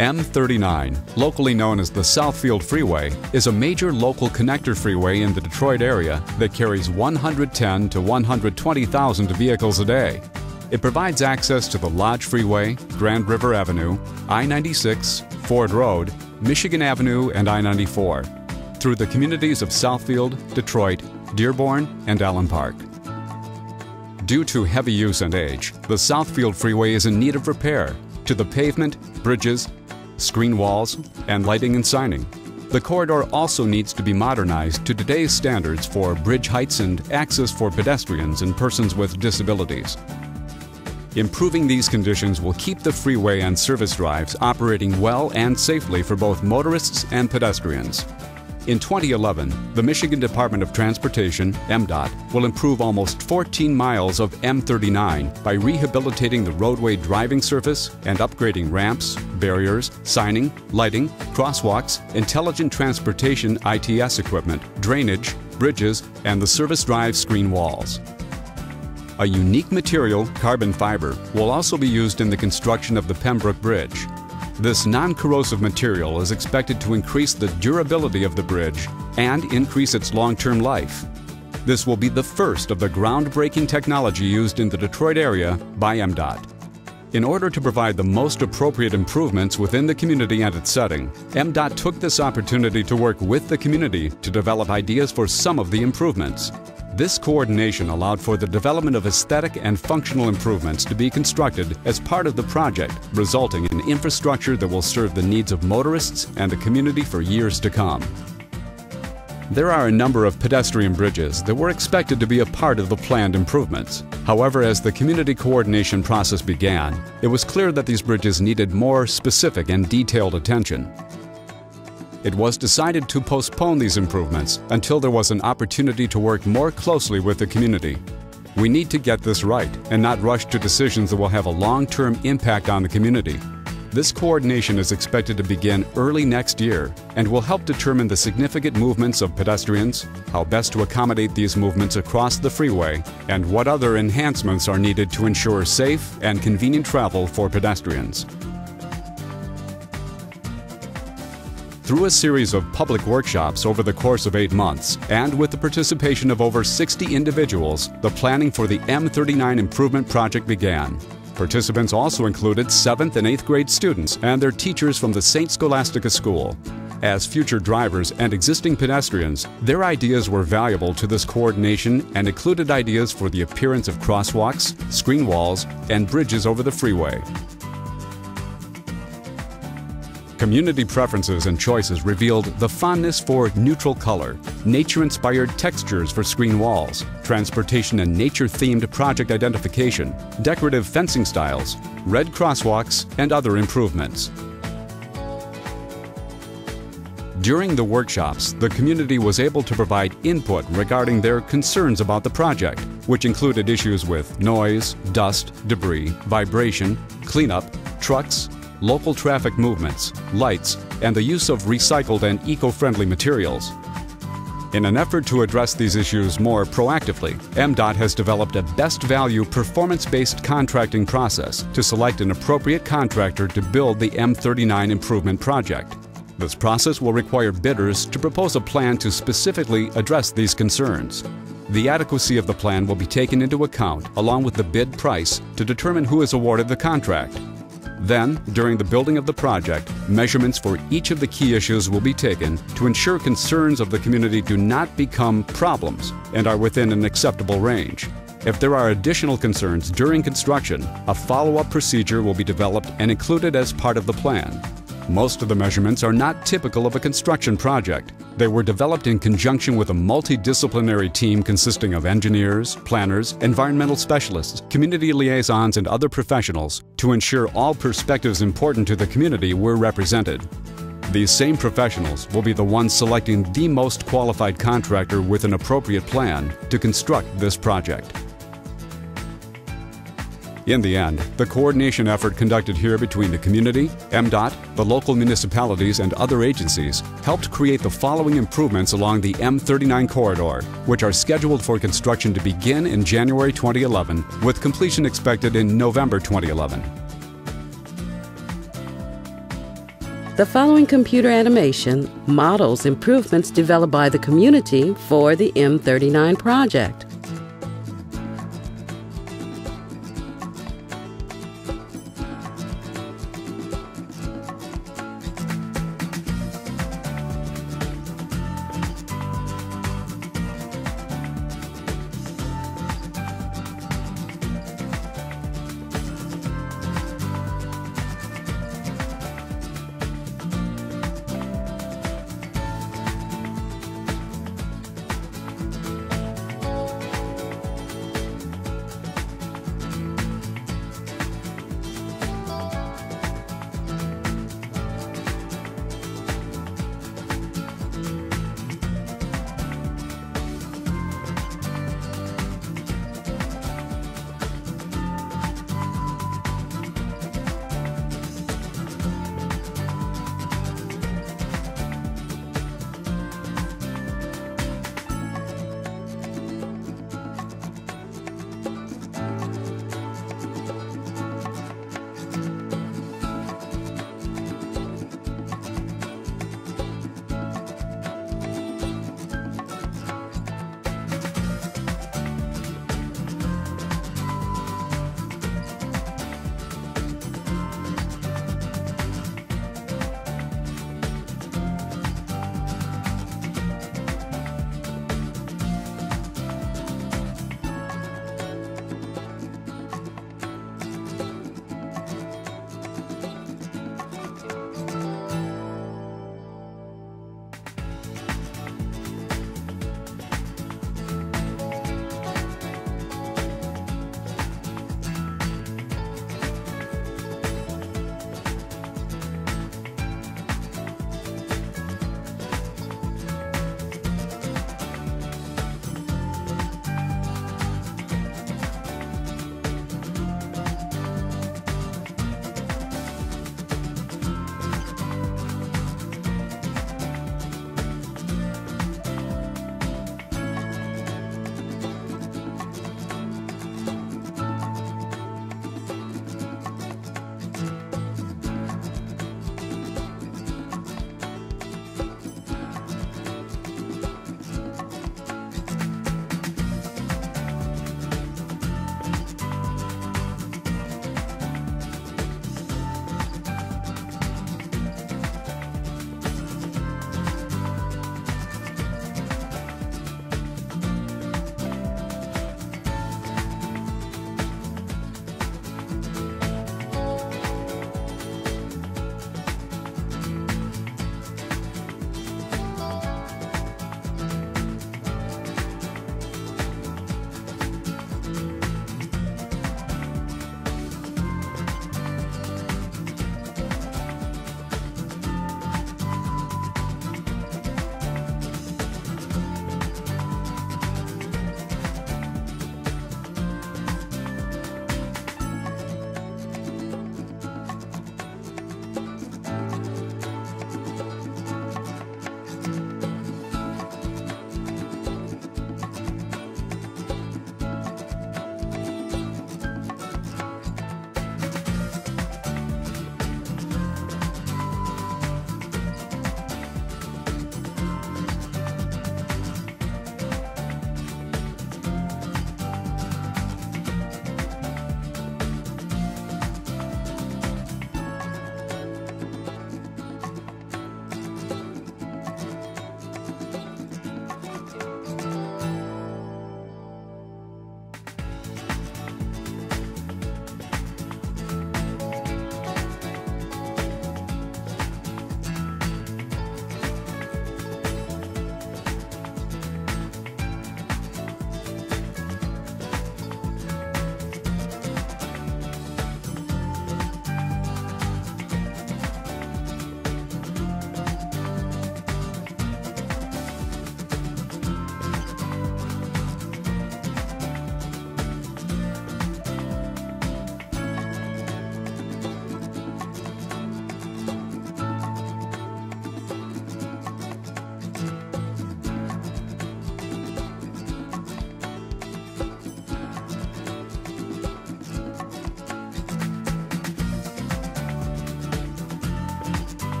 M39, locally known as the Southfield Freeway, is a major local connector freeway in the Detroit area that carries 110 to 120,000 vehicles a day. It provides access to the Lodge Freeway, Grand River Avenue, I-96, Ford Road, Michigan Avenue, and I-94 through the communities of Southfield, Detroit, Dearborn, and Allen Park. Due to heavy use and age, the Southfield Freeway is in need of repair to the pavement, bridges, screen walls, and lighting and signing. The corridor also needs to be modernized to today's standards for bridge heights and access for pedestrians and persons with disabilities. Improving these conditions will keep the freeway and service drives operating well and safely for both motorists and pedestrians. In 2011, the Michigan Department of Transportation, MDOT, will improve almost 14 miles of M39 by rehabilitating the roadway driving surface and upgrading ramps, barriers, signing, lighting, crosswalks, intelligent transportation ITS equipment, drainage, bridges, and the service drive screen walls. A unique material, carbon fiber, will also be used in the construction of the Pembroke Bridge. This non-corrosive material is expected to increase the durability of the bridge and increase its long-term life. This will be the first of the groundbreaking technology used in the Detroit area by MDOT. In order to provide the most appropriate improvements within the community and its setting, MDOT took this opportunity to work with the community to develop ideas for some of the improvements. This coordination allowed for the development of aesthetic and functional improvements to be constructed as part of the project, resulting in infrastructure that will serve the needs of motorists and the community for years to come. There are a number of pedestrian bridges that were expected to be a part of the planned improvements. However, as the community coordination process began, it was clear that these bridges needed more specific and detailed attention. It was decided to postpone these improvements until there was an opportunity to work more closely with the community. We need to get this right and not rush to decisions that will have a long-term impact on the community. This coordination is expected to begin early next year and will help determine the significant movements of pedestrians, how best to accommodate these movements across the freeway, and what other enhancements are needed to ensure safe and convenient travel for pedestrians. Through a series of public workshops over the course of 8 months, and with the participation of over 60 individuals, the planning for the M39 improvement project began. Participants also included 7th and 8th grade students and their teachers from the St. Scholastica School. As future drivers and existing pedestrians, their ideas were valuable to this coordination and included ideas for the appearance of crosswalks, screen walls, and bridges over the freeway. Community preferences and choices revealed the fondness for neutral color, nature-inspired textures for screen walls, transportation and nature-themed project identification, decorative fencing styles, red crosswalks, and other improvements. During the workshops, the community was able to provide input regarding their concerns about the project, which included issues with noise, dust, debris, vibration, cleanup, trucks, local traffic movements, lights, and the use of recycled and eco-friendly materials. In an effort to address these issues more proactively, MDOT has developed a best value performance-based contracting process to select an appropriate contractor to build the M39 improvement project. This process will require bidders to propose a plan to specifically address these concerns. The adequacy of the plan will be taken into account along with the bid price to determine who is awarded the contract. Then, during the building of the project, measurements for each of the key issues will be taken to ensure concerns of the community do not become problems and are within an acceptable range. If there are additional concerns during construction, a follow-up procedure will be developed and included as part of the plan. Most of the measurements are not typical of a construction project. They were developed in conjunction with a multidisciplinary team consisting of engineers, planners, environmental specialists, community liaisons, and other professionals to ensure all perspectives important to the community were represented. These same professionals will be the ones selecting the most qualified contractor with an appropriate plan to construct this project. In the end, the coordination effort conducted here between the community, MDOT, the local municipalities, and other agencies helped create the following improvements along the M39 corridor, which are scheduled for construction to begin in January 2011, with completion expected in November 2011. The following computer animation models improvements developed by the community for the M39 project.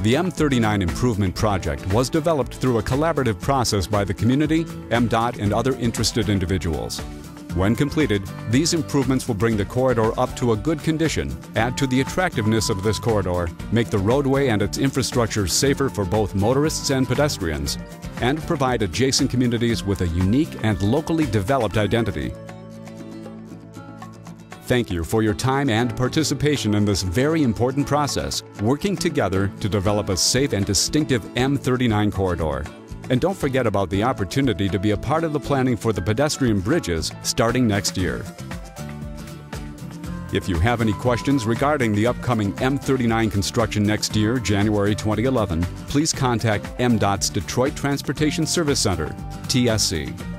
The M39 improvement project was developed through a collaborative process by the community, MDOT, and other interested individuals. When completed, these improvements will bring the corridor up to a good condition, add to the attractiveness of this corridor, make the roadway and its infrastructure safer for both motorists and pedestrians, and provide adjacent communities with a unique and locally developed identity. Thank you for your time and participation in this very important process, working together to develop a safe and distinctive M39 corridor. And don't forget about the opportunity to be a part of the planning for the pedestrian bridges starting next year. If you have any questions regarding the upcoming M39 construction next year, January 2011, please contact MDOT's Detroit Transportation Service Center, TSC.